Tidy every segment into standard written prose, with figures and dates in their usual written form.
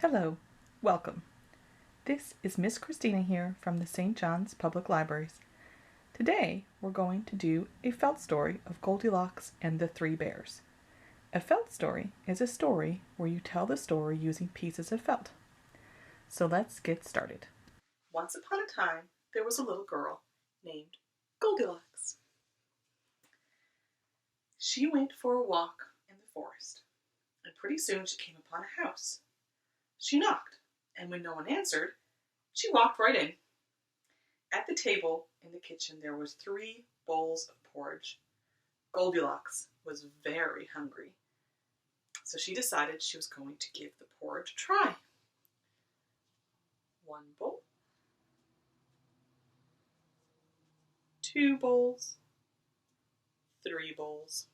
Hello, welcome. This is Miss Kristina here from the St. John's Public Libraries. Today we're going to do a felt story of Goldilocks and the Three Bears. A felt story is a story where you tell the story using pieces of felt. So let's get started. Once upon a time, there was a little girl named Goldilocks. She went for a walk in the forest, and pretty soon she came upon a house. She knocked, and when no one answered, she walked right in. At the table in the kitchen there was 3 bowls of porridge. Goldilocks was very hungry, so she decided she was going to give the porridge a try. 1 bowl, 2 bowls, 3 bowls.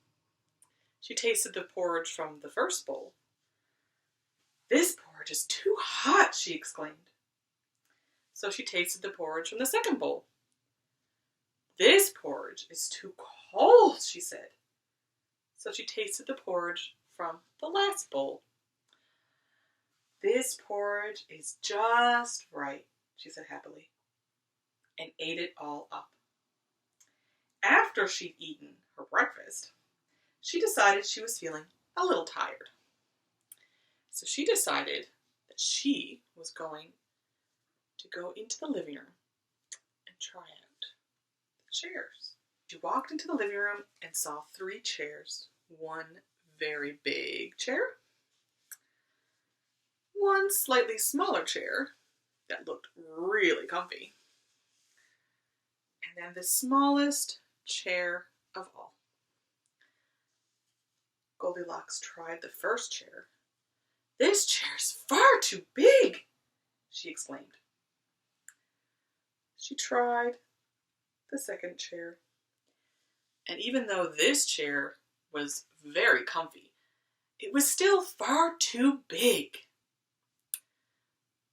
She tasted the porridge from the first bowl. "This porridge is too hot," she exclaimed. So she tasted the porridge from the second bowl. "This porridge is too cold," she said. So she tasted the porridge from the last bowl. "This porridge is just right," she said happily, and ate it all up. After she'd eaten her breakfast, she decided she was feeling a little tired. So she decided that she was going to go into the living room and try out the chairs. She walked into the living room and saw 3 chairs. 1 very big chair, 1 slightly smaller chair that looked really comfy, and then the smallest chair of all. Goldilocks tried the first chair. "This chair's far too big," she exclaimed. She tried the second chair, and even though this chair was very comfy, it was still far too big.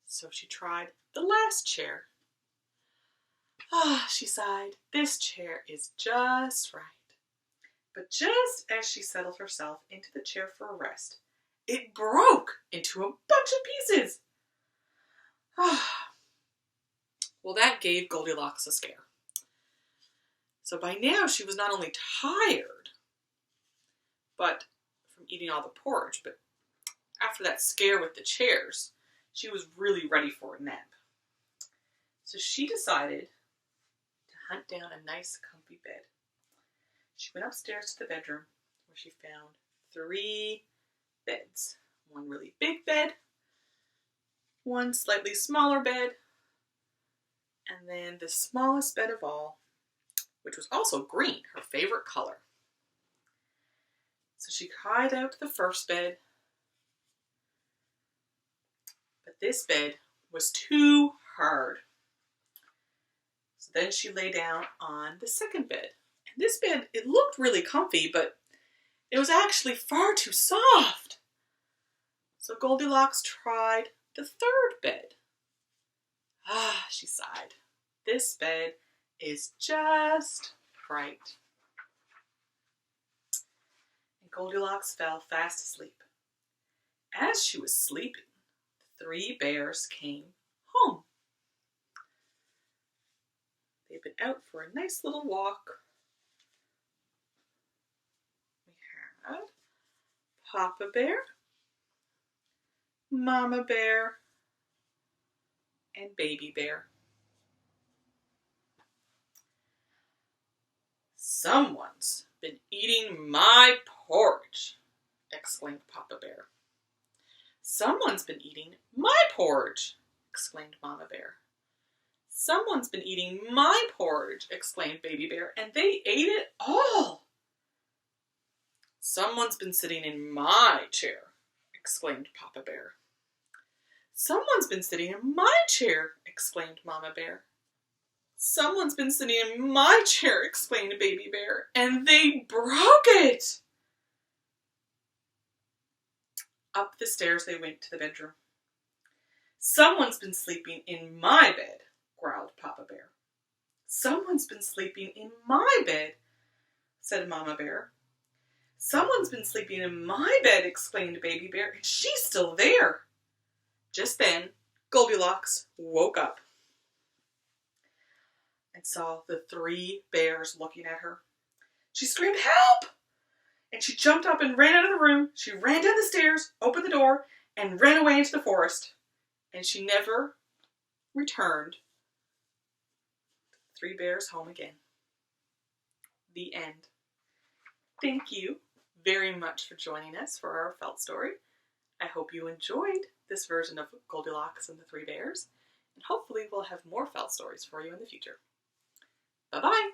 So she tried the last chair. She sighed. "This chair is just right." But just as she settled herself into the chair for a rest, it broke into a bunch of pieces. Well, that gave Goldilocks a scare. So by now she was not only tired, but from eating all the porridge, but after that scare with the chairs, she was really ready for a nap. So she decided to hunt down a nice comfy bed. She went upstairs to the bedroom where she found 3 beds. 1 really big bed, 1 slightly smaller bed, and then the smallest bed of all, which was also green, her favorite color. So she cried out to the first bed, but this bed was too hard. So then she lay down on the second bed. And this bed, it looked really comfy, but it was actually far too soft. So Goldilocks tried the third bed. She sighed. "This bed is just right." And Goldilocks fell fast asleep. As she was sleeping, the 3 bears came home. They'd been out for a nice little walk. We had Papa Bear, Mama Bear, and Baby Bear. "Someone's been eating my porridge," exclaimed Papa Bear. "Someone's been eating my porridge," exclaimed Mama Bear. "Someone's been eating my porridge," exclaimed Baby Bear, "and they ate it all." "Someone's been sitting in my chair," exclaimed Papa Bear. "Someone's been sitting in my chair," exclaimed Mama Bear. "Someone's been sitting in my chair," exclaimed Baby Bear, "and they broke it." Up the stairs they went to the bedroom. "Someone's been sleeping in my bed," growled Papa Bear. "Someone's been sleeping in my bed," said Mama Bear. "Someone's been sleeping in my bed," exclaimed Baby Bear, "and she's still there." Just then, Goldilocks woke up and saw the 3 bears looking at her. She screamed, "Help!" And she jumped up and ran out of the room. She ran down the stairs, opened the door, and ran away into the forest. And she never returned 3 bears home again. The end. Thank you very much for joining us for our felt story. I hope you enjoyed this version of Goldilocks and the 3 bears, and hopefully we'll have more felt stories for you in the future. Bye-bye!